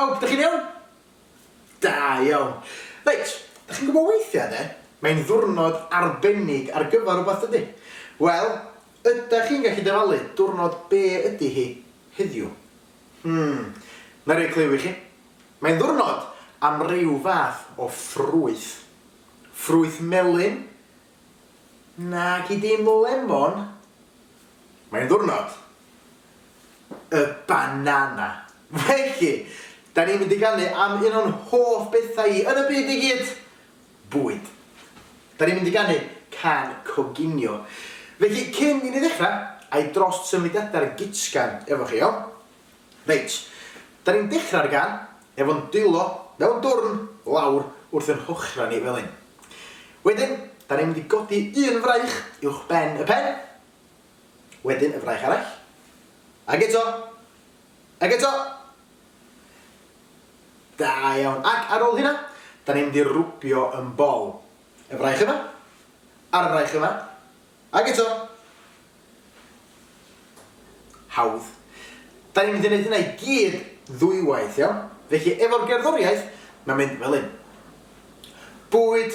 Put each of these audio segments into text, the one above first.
bawb, dych chi'n iawn? Da iawn. Reit, dych chi'n gwybod weithiau de? Mae'n ddiwrnod arbennig ar gyfer rhywbeth ydy. Wel, ydych chi'n gallu dyfalu diwrnod be ydy hi heddiw? Na rei cliw i chi. Mae'n ddiwrnod am ryw fath o ffrwyth. Ffrwyth melyn, nag i dim lemon. Mae'n ddiwrnod y banana. Felly, da ni'n mynd i ganu am un o'n hoff bethau i yn y byd i gyd. Bwyd. Da ni'n mynd i ganu can coginio. Felly, cyn i ni ddechrau, a'i dros symudiadau'r gitsgan efo chi, o? Reit, da ni'n dechrau'r gan efo'n dwylo mewn dwrn lawr wrth yn hwchra ni fel un. Wedyn, da ni'n mynd i godi un fraich uwch ben y pen. Wedyn y fraich arall. Ag eto. Ag eto. Da iawn. Ac ar ôl hynna, da ni'n mynd i rwbio yn bol. Y fraich yma. A'r fraich yma. Ag eto. Hawdd. Da ni'n mynd i wneud hynna i gyd ddwywaith, iawn? Felly, efo'r gerddoriaeth, mae'n mynd fel un. Bwyd,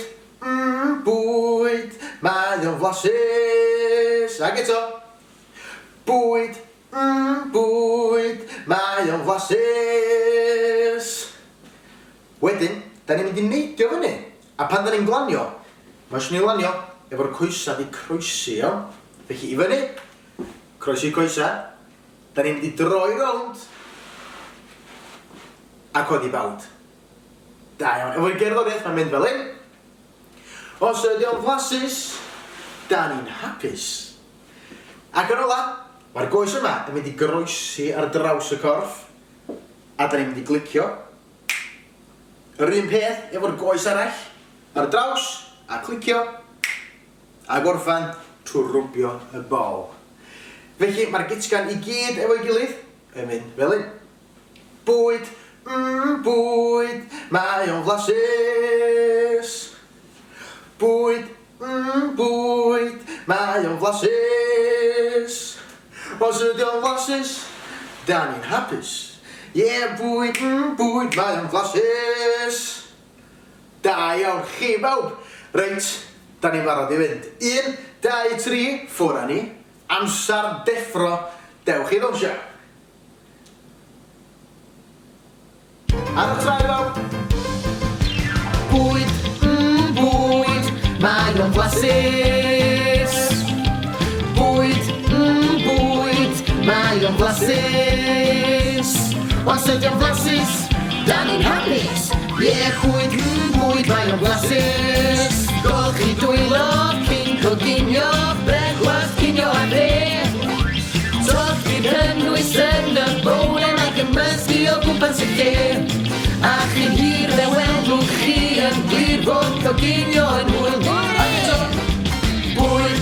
bwyd, mae o'n flasus. Ag eto. Bwyd, bwyd, mae o'n flasus. Wedyn, da ni'n mynd i neidio fyny. A pan da ni'n glanio, mae eisiau ni lanio efo'r coesa di croesi, iawn? Felly i fyny, croesi coesa, da ni'n mynd i droi rownd a codi bawd. Da iawn, efo'r gerddoriaeth mae'n mynd fel un. Os ydy o'n flasus, da ni'n hapus. Ac yn ola, mae'r goes yma yn mynd i groesi ar draws y corff a da ni'n mynd i glicio. Yr un peth efo'r goes arall ar draws a clicio a gorffan trwy rwbio y bol. Felly mae'r gitsgan i gyd efo'i gilydd yn mynd fel un. Bwyd, bwyd, mae o'n flasus. Bwyd, bwyd, mae o'n flasus. Os ydy o'n flasus, da ni'n hapus. Bwyd, bwyd, mae o'n flasus. Da iawn, chi bawb. Reit, da ni'n barod i fynd. 1, 2, 3, ffwr â ni. Amsar deffro, dewch i ddonsio. Ar y trai bawb. Bwyd, bwyd, mae o'n flasus. Bwyd, bwyd, mae o'n flasus. Os ydy o'n flasus, da ni'n hapus. Bwyd, bwyd, mae o'n flasus. Golch i dwylo, cyn coginio, brecwast, cinio a dre. Toch i cynnwys yn y bowlen ac yn mysgu o gwmpas y lle. A chi'n hir fe welwch chi yn glir fod coginio yn hwyl. Bwyd,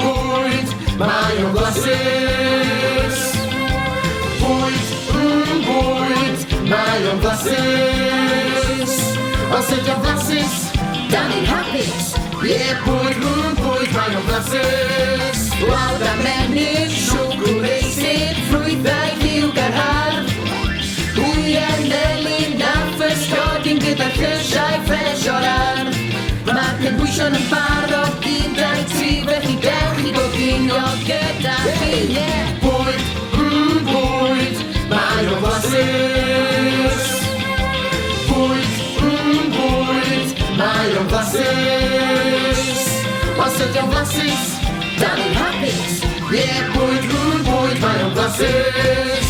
bwyd, mae o'n flasus. Bwyd, bwyd, mae o'n flasus. Os ydy o'n flasus, da ni'n hapus. Bwyd, bwyd, mae o'n flasus. Lawd am ennill, siwgr eisydd, ffrwythau lliw garhar. Hwy yn elyn a ffysgodyn gyda'r llysiau ffres o'r ar. Mae'r cynhwysion yn barod, 1, 2, 3, felly dewch i goginio gyda chi. Bwyd, bwyd, mae o'n flasus. Bwyd, bwyd, mae o'n flasus. Os ydy o'n flasus, da ni'n hapus. Bwyd, bwyd, mae o'n flasus.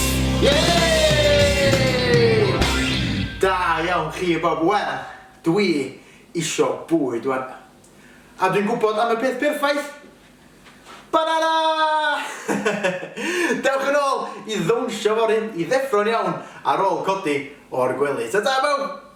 Da iawn chi bob wel. Dwi isio bwyd wan. A dwi'n gwybod am y peth perffaith. Banana! Dewch yn ôl i ddawnsio fory, i ddeffro'n iawn ar ôl codi o'r gwely. Ta-ta bawb!